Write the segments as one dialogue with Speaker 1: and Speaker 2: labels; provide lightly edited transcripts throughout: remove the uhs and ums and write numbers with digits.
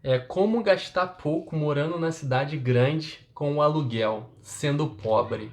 Speaker 1: É como gastar pouco morando na cidade grande com o aluguel, sendo pobre.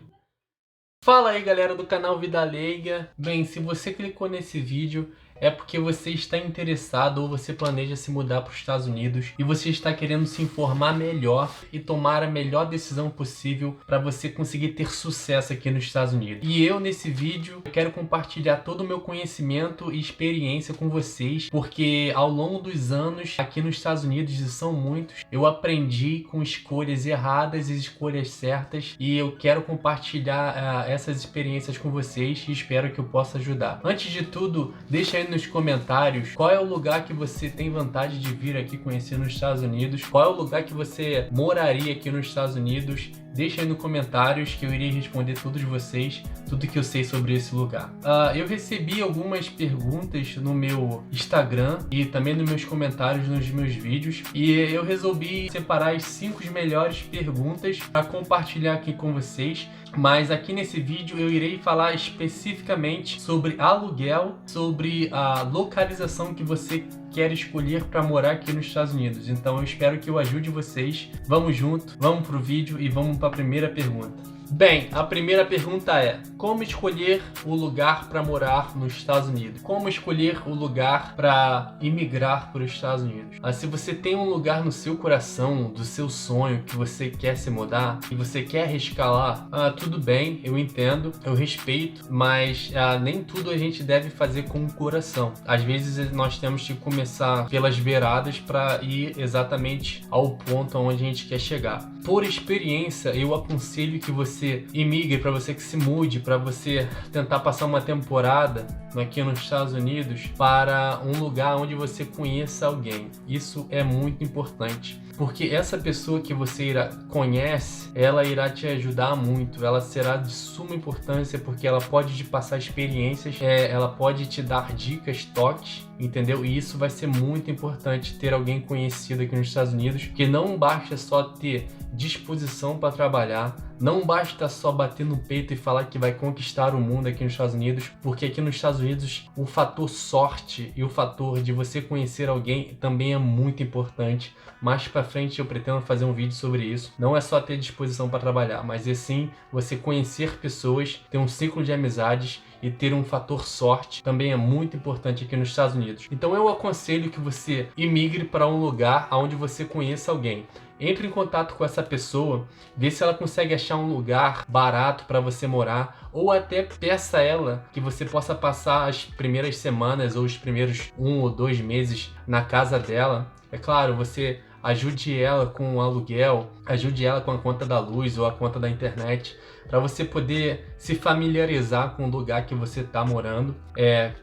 Speaker 1: Fala aí galera do canal Vida Leiga. Bem, se você clicou nesse vídeo é porque você está interessado ou você planeja se mudar para os Estados Unidos e você está querendo se informar melhor e tomar a melhor decisão possível para você conseguir ter sucesso aqui nos Estados Unidos. E eu nesse vídeo eu quero compartilhar todo o meu conhecimento e experiência com vocês, porque ao longo dos anos aqui nos Estados Unidos, e são muitos, eu aprendi com escolhas erradas e escolhas certas, e eu quero compartilhar essas experiências com vocês e espero que eu possa ajudar. Antes de tudo, deixa aí nos comentários qual é o lugar que você tem vontade de vir aqui conhecer nos Estados Unidos, qual é o lugar que você moraria aqui nos Estados Unidos. Deixa aí nos comentários que eu irei responder todos vocês, tudo que eu sei sobre esse lugar. Eu recebi algumas perguntas no meu Instagram e também nos meus comentários nos meus vídeos, e eu resolvi separar as 5 melhores perguntas para compartilhar aqui com vocês. Mas aqui nesse vídeo eu irei falar especificamente sobre aluguel, sobre a localização que você quer escolher para morar aqui nos Estados Unidos. Então eu espero que eu ajude vocês. Vamos junto, vamos pro vídeo e vamos para a primeira pergunta. Bem, a primeira pergunta é: como escolher o lugar para morar nos Estados Unidos? Como escolher o lugar para imigrar para os Estados Unidos? Se você tem um lugar no seu coração, do seu sonho, que você quer se mudar e você quer arriscar lá, tudo bem, eu entendo, eu respeito, mas nem tudo a gente deve fazer com o coração. Às vezes nós temos que começar pelas beiradas para ir exatamente ao ponto onde a gente quer chegar. Por experiência, eu aconselho que você imigre, para você que se mude, para você tentar passar uma temporada aqui nos Estados Unidos para um lugar onde você conheça alguém. Isso é muito importante, porque essa pessoa que você conhece, ela irá te ajudar muito, ela será de suma importância, porque ela pode te passar experiências, ela pode te dar dicas, toques, entendeu? E isso vai ser muito importante, ter alguém conhecido aqui nos Estados Unidos, que não basta só ter disposição para trabalhar, não basta só bater no peito e falar que vai conquistar o mundo aqui nos Estados Unidos, porque aqui nos Estados Unidos o fator sorte e o fator de você conhecer alguém também é muito importante. Mais pra frente eu pretendo fazer um vídeo sobre isso. Não é só ter disposição para trabalhar, mas é sim você conhecer pessoas, ter um ciclo de amizades e ter um fator sorte também é muito importante aqui nos Estados Unidos. Então eu aconselho que você imigre para um lugar onde você conheça alguém. Entre em contato com essa pessoa, vê se ela consegue achar um lugar barato para você morar, ou até peça a ela que você possa passar as primeiras semanas ou os primeiros 1 ou 2 meses na casa dela. É claro, você ajude ela com o aluguel, ajude ela com a conta da luz ou a conta da internet, para você poder se familiarizar com o lugar que você está morando,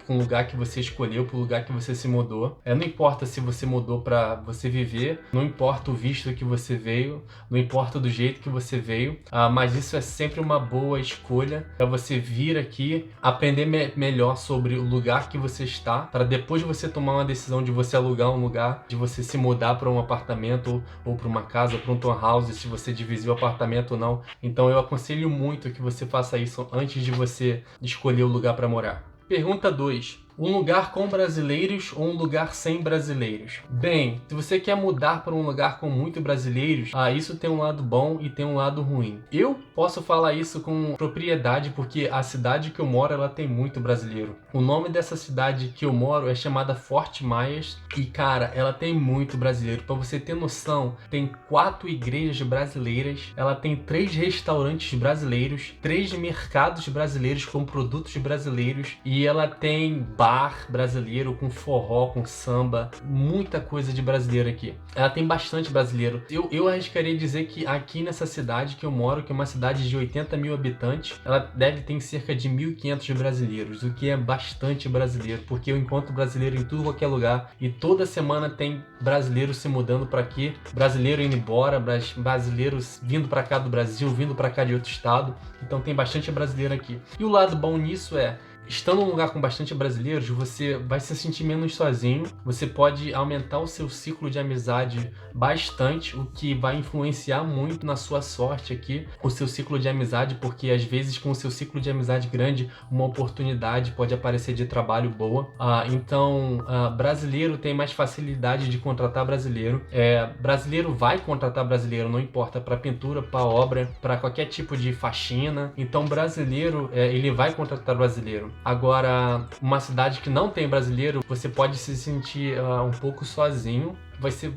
Speaker 1: com o lugar que você escolheu, para o lugar que você se mudou. Não importa se você mudou para você viver, não importa o visto que você veio, não importa do jeito que você veio, mas isso é sempre uma boa escolha para você vir aqui, aprender melhor sobre o lugar que você está, para depois você tomar uma decisão de você alugar um lugar, de você se mudar para um apartamento ou para uma casa, para um townhouse, se você dividir o apartamento ou não. Então eu aconselho muito que você faça isso antes de você escolher o lugar para morar. Pergunta 2. Um lugar com brasileiros ou um lugar sem brasileiros? Bem, se você quer mudar para um lugar com muitos brasileiros, isso tem um lado bom e tem um lado ruim. Eu posso falar isso com propriedade porque a cidade que eu moro, ela tem muito brasileiro. O nome dessa cidade que eu moro é chamada Fort Myers e, cara, ela tem muito brasileiro. Para você ter noção, tem 4 igrejas brasileiras, ela tem 3 restaurantes brasileiros, 3 mercados brasileiros com produtos brasileiros, e ela tem bar brasileiro com forró, com samba, muita coisa de brasileiro aqui. Ela tem bastante brasileiro. Eu arriscaria dizer que aqui nessa cidade que eu moro, que é uma cidade de 80 mil habitantes, ela deve ter cerca de 1.500 brasileiros, o que é bastante brasileiro, porque eu encontro brasileiro em tudo qualquer lugar e toda semana tem brasileiro se mudando para aqui, brasileiro indo embora, brasileiros vindo para cá do Brasil, vindo para cá de outro estado. Então tem bastante brasileiro aqui. E o lado bom nisso é estando num lugar com bastante brasileiros, você vai se sentir menos sozinho, você pode aumentar o seu ciclo de amizade bastante, o que vai influenciar muito na sua sorte aqui, o seu ciclo de amizade, porque às vezes com o seu ciclo de amizade grande, uma oportunidade pode aparecer de trabalho boa. Então, brasileiro tem mais facilidade de contratar brasileiro. Brasileiro vai contratar brasileiro, não importa, para pintura, para obra, para qualquer tipo de faxina. Então, brasileiro, ele vai contratar brasileiro. Agora, uma cidade que não tem brasileiro, você pode se sentir um pouco sozinho.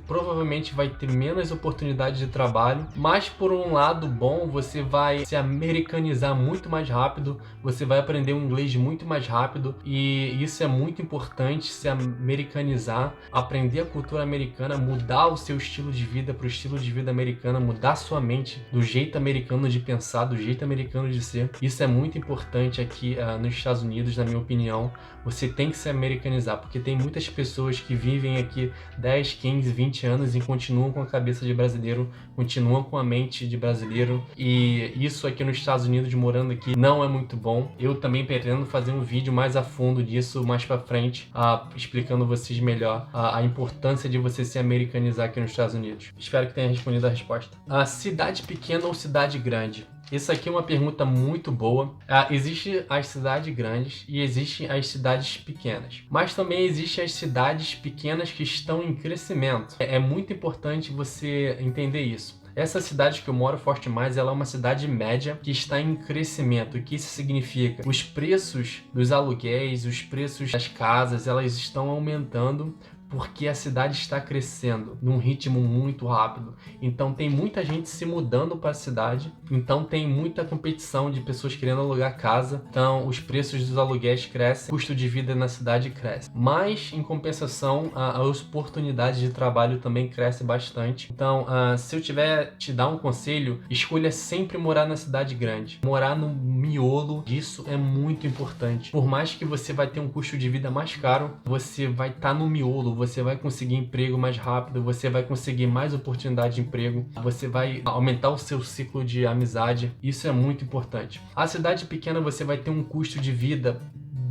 Speaker 1: Provavelmente vai ter menos oportunidade de trabalho, mas por um lado bom, você vai se americanizar muito mais rápido, você vai aprender o inglês muito mais rápido, e isso é muito importante, se americanizar, aprender a cultura americana, mudar o seu estilo de vida para o estilo de vida americano, mudar sua mente do jeito americano de pensar, do jeito americano de ser. Isso é muito importante aqui nos Estados Unidos, na minha opinião. Você tem que se americanizar, porque tem muitas pessoas que vivem aqui 10, 15, 20 anos e continuam com a cabeça de brasileiro, continuam com a mente de brasileiro, e isso aqui nos Estados Unidos, morando aqui, não é muito bom. Eu também pretendo fazer um vídeo mais a fundo disso mais pra frente, explicando vocês melhor a importância de você se americanizar aqui nos Estados Unidos. Espero que tenha respondido a resposta. Cidade pequena ou cidade grande? Isso aqui é uma pergunta muito boa. Existem as cidades grandes e existem as cidades pequenas. Mas também existem as cidades pequenas que estão em crescimento. É muito importante você entender isso. Essa cidade que eu moro, Fort Myers, ela é uma cidade média que está em crescimento. O que isso significa? Os preços dos aluguéis, os preços das casas, elas estão aumentando porque a cidade está crescendo num ritmo muito rápido. Então tem muita gente se mudando para a cidade, então tem muita competição de pessoas querendo alugar casa, então os preços dos aluguéis crescem, o custo de vida na cidade cresce. Mas, em compensação, as oportunidades de trabalho também crescem bastante. Então, se eu tiver te dar um conselho, escolha sempre morar na cidade grande. Morar no miolo disso é muito importante. Por mais que você vai ter um custo de vida mais caro, você vai estar no miolo, você vai conseguir emprego mais rápido, você vai conseguir mais oportunidade de emprego, você vai aumentar o seu ciclo de amizade. Isso é muito importante. A cidade pequena, você vai ter um custo de vida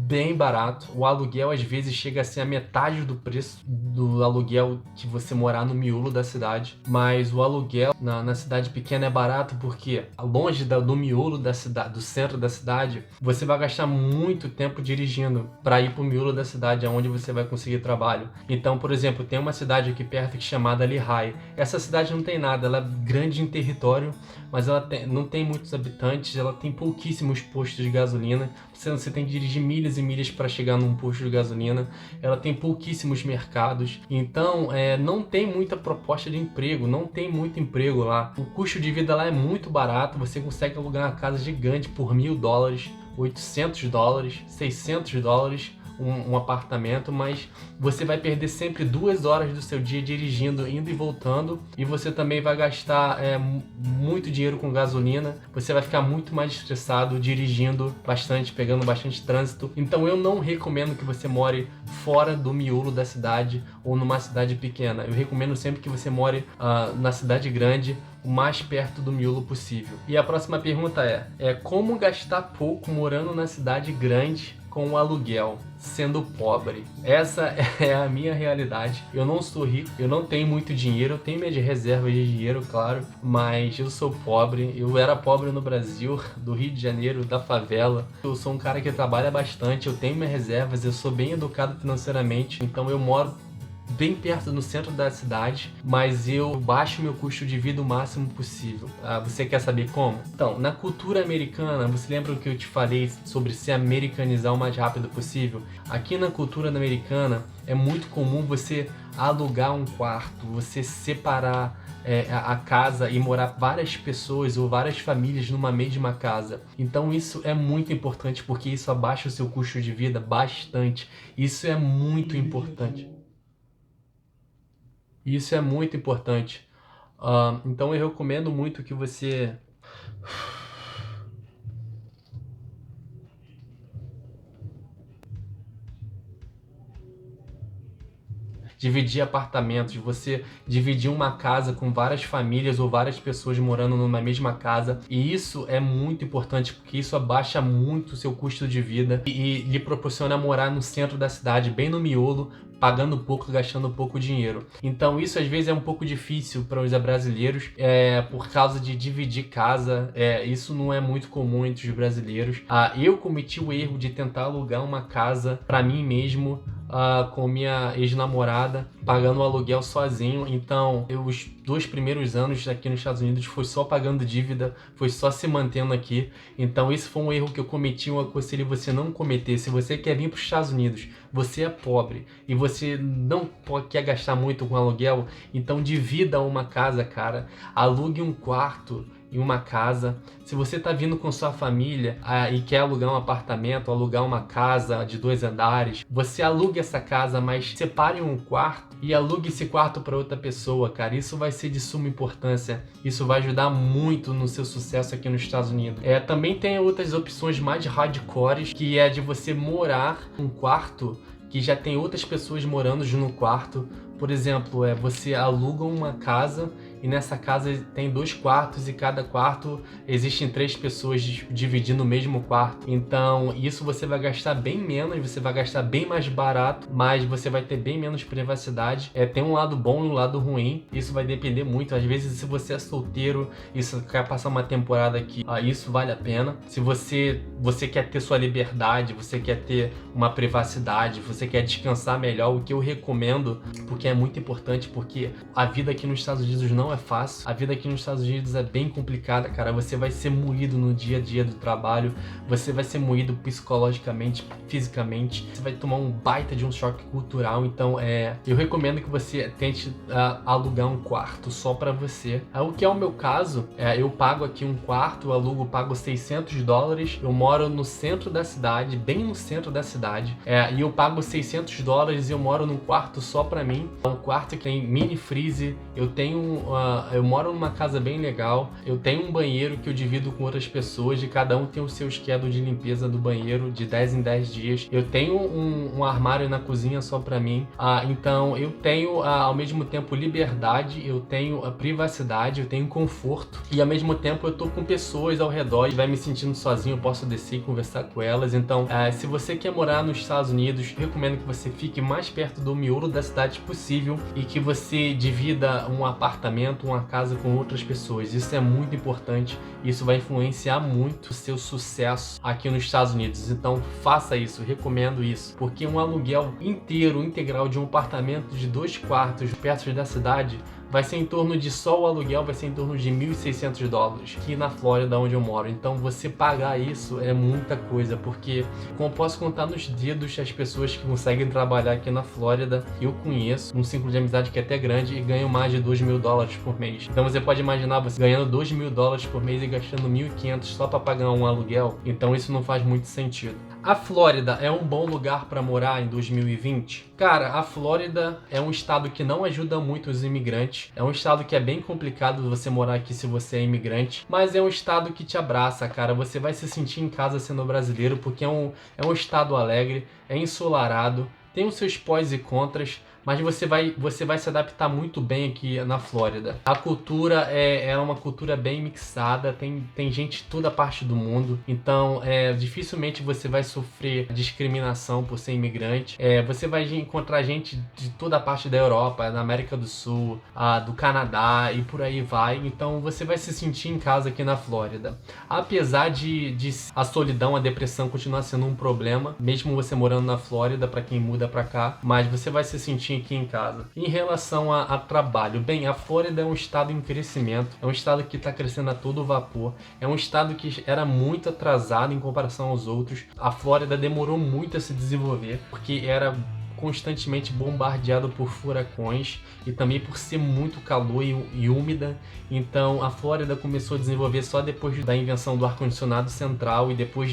Speaker 1: bem barato. O aluguel às vezes chega a ser a metade do preço do aluguel que você morar no miolo da cidade. Mas o aluguel na cidade pequena é barato porque longe do miolo da cidade, do centro da cidade, você vai gastar muito tempo dirigindo para ir para o miolo da cidade, onde você vai conseguir trabalho. Então, por exemplo, tem uma cidade aqui perto chamada Lehigh. Essa cidade não tem nada, ela é grande em território, mas ela não tem muitos habitantes, ela tem pouquíssimos postos de gasolina. Você tem que dirigir milhas e milhas para chegar num posto de gasolina. Ela tem pouquíssimos mercados, então não tem muita proposta de emprego, não tem muito emprego lá. O custo de vida lá é muito barato, você consegue alugar uma casa gigante por $1.000, $800, $600, um apartamento, mas você vai perder sempre 2 horas do seu dia dirigindo, indo e voltando, e você também vai gastar muito dinheiro com gasolina, você vai ficar muito mais estressado dirigindo bastante, pegando bastante trânsito. Então eu não recomendo que você more fora do miolo da cidade ou numa cidade pequena. Eu recomendo sempre que você more na cidade grande, o mais perto do miolo possível. E a próxima pergunta é como gastar pouco morando na cidade grande com o aluguel, sendo pobre? Essa é a minha realidade. Eu não sou rico, eu não tenho muito dinheiro, eu tenho minhas reservas de dinheiro, claro, mas eu sou pobre. Eu era pobre no Brasil, do Rio de Janeiro, da favela. Eu sou um cara que trabalha bastante, eu tenho minhas reservas, eu sou bem educado financeiramente, então eu moro bem perto no centro da cidade, mas eu baixo meu custo de vida o máximo possível. Você quer saber como? Então, na cultura americana, você lembra o que eu te falei sobre se americanizar o mais rápido possível? Aqui na cultura americana é muito comum você alugar um quarto, você separar a casa e morar várias pessoas ou várias famílias numa mesma casa. Então isso é muito importante, porque isso abaixa o seu custo de vida bastante. Isso é muito importante. Isso é muito importante. Então eu recomendo muito que você... dividir apartamentos, você dividir uma casa com várias famílias ou várias pessoas morando numa mesma casa. E isso é muito importante porque isso abaixa muito o seu custo de vida e lhe proporciona morar no centro da cidade, bem no miolo, pagando pouco, gastando pouco dinheiro. Então isso às vezes é um pouco difícil para os brasileiros, por causa de dividir casa. Isso não é muito comum entre os brasileiros. Eu cometi o erro de tentar alugar uma casa para mim mesmo, com minha ex-namorada, pagando o aluguel sozinho. Então os 2 primeiros anos aqui nos Estados Unidos foi só pagando dívida, foi só se mantendo aqui. Então esse foi um erro que eu cometi, eu aconselho você não cometer. Se você quer vir para os Estados Unidos, você é pobre e você não quer gastar muito com aluguel, então divida uma casa, cara. Alugue um quarto em uma casa. Se você tá vindo com sua família e quer alugar um apartamento, alugar uma casa de 2 andares, você alugue essa casa, mas separe um quarto e alugue esse quarto para outra pessoa, cara. Isso vai ser de suma importância. Isso vai ajudar muito no seu sucesso aqui nos Estados Unidos. Também tem outras opções mais hardcores, que é de você morar num quarto que já tem outras pessoas morando no quarto. Por exemplo, você aluga uma casa e nessa casa tem 2 quartos e cada quarto existem 3 pessoas dividindo o mesmo quarto. Então isso você vai gastar bem menos, você vai gastar bem mais barato, mas você vai ter bem menos privacidade. Tem um lado bom e um lado ruim, isso vai depender muito. Às vezes, se você é solteiro e quer passar uma temporada aqui, isso vale a pena. Se você quer ter sua liberdade, você quer ter uma privacidade, você quer descansar melhor, o que eu recomendo, porque é muito importante, porque a vida aqui nos Estados Unidos não é fácil. A vida aqui nos Estados Unidos é bem complicada, cara. Você vai ser moído no dia a dia do trabalho, você vai ser moído psicologicamente, fisicamente, você vai tomar um baita de um choque cultural. Então eu recomendo que você tente alugar um quarto só pra você. O que é o meu caso, eu pago aqui um quarto, eu pago $600, eu moro no centro da cidade, bem no centro da cidade, e eu pago $600 e eu moro num quarto só pra mim. É um quarto que tem mini freezer, eu moro numa casa bem legal, eu tenho um banheiro que eu divido com outras pessoas e cada um tem o seu schedule de limpeza do banheiro de 10 em 10 dias. Eu tenho um armário na cozinha só pra mim. Então eu tenho ao mesmo tempo liberdade, eu tenho a privacidade, eu tenho conforto e ao mesmo tempo eu tô com pessoas ao redor e vai me sentindo sozinho, eu posso descer e conversar com elas. Então se você quer morar nos Estados Unidos, recomendo que você fique mais perto do miolo da cidade possível e que você divida um apartamento, uma casa com outras pessoas. Isso é muito importante, isso vai influenciar muito o seu sucesso aqui nos Estados Unidos. Então faça isso, recomendo isso, porque um aluguel integral de um apartamento de 2 quartos perto da cidade vai ser em torno de, só o aluguel vai ser em torno de $1.600 aqui na Flórida, onde eu moro. Então você pagar isso é muita coisa, porque como posso contar nos dedos as pessoas que conseguem trabalhar aqui na Flórida, eu conheço um ciclo de amizade que é até grande e ganham mais de $2.000 por mês. Então você pode imaginar você ganhando $2.000 por mês e gastando $1.500 só para pagar um aluguel. Então isso não faz muito sentido. A Flórida é um bom lugar para morar em 2020? Cara, a Flórida é um estado que não ajuda muito os imigrantes. É um estado que é bem complicado você morar aqui se você é imigrante, mas é um estado que te abraça, cara. Você vai se sentir em casa sendo brasileiro, porque é um estado alegre, é ensolarado, tem os seus pós e contras, mas você vai se adaptar muito bem aqui na Flórida. A cultura é uma cultura bem mixada, tem gente de toda parte do mundo, então dificilmente você vai sofrer discriminação por ser imigrante. Você vai encontrar gente de toda a parte da Europa, da América do Sul, do Canadá e por aí vai, então você vai se sentir em casa aqui na Flórida. Apesar de a solidão, a depressão continuar sendo um problema, mesmo você morando na Flórida, para quem muda para cá, mas você vai se sentir aqui em casa. Em relação a trabalho, bem, a Flórida é um estado em crescimento, é um estado que está crescendo a todo vapor, é um estado que era muito atrasado em comparação aos outros. A Flórida demorou muito a se desenvolver, porque era constantemente bombardeado por furacões e também por ser muito calor e úmida. Então a Flórida começou a desenvolver só depois da invenção do ar-condicionado central e depois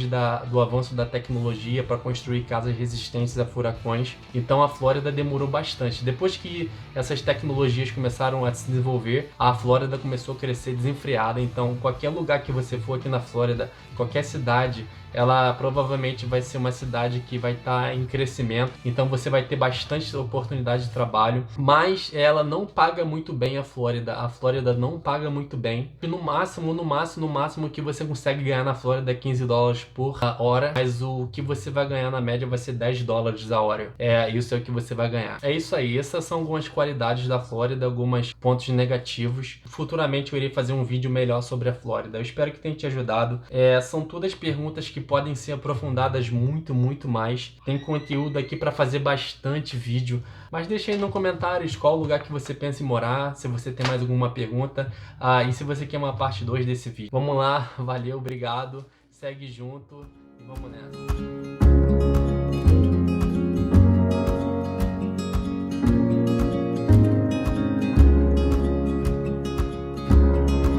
Speaker 1: do avanço da tecnologia para construir casas resistentes a furacões. Então a Flórida demorou bastante. Depois que essas tecnologias começaram a se desenvolver, a Flórida começou a crescer desenfreada. Então qualquer lugar que você for aqui na Flórida, qualquer cidade, ela provavelmente vai ser uma cidade que vai estar em crescimento. Então você vai ter bastante oportunidade de trabalho, mas ela não paga muito bem a Flórida. A Flórida não paga muito bem. E no máximo que você consegue ganhar na Flórida é $15 por hora, mas o que você vai ganhar na média vai ser $10 a hora. Isso é o que você vai ganhar. É isso aí, essas são algumas qualidades da Flórida, alguns pontos negativos. Futuramente eu irei fazer um vídeo melhor sobre a Flórida. Eu espero que tenha te ajudado. São todas perguntas que podem ser aprofundadas muito mais. Tem conteúdo aqui para fazer bastante vídeo, mas deixa aí nos comentários qual lugar que você pensa em morar, se você tem mais alguma pergunta, e se você quer uma parte 2 desse vídeo. Vamos lá, valeu, obrigado, segue junto e vamos nessa.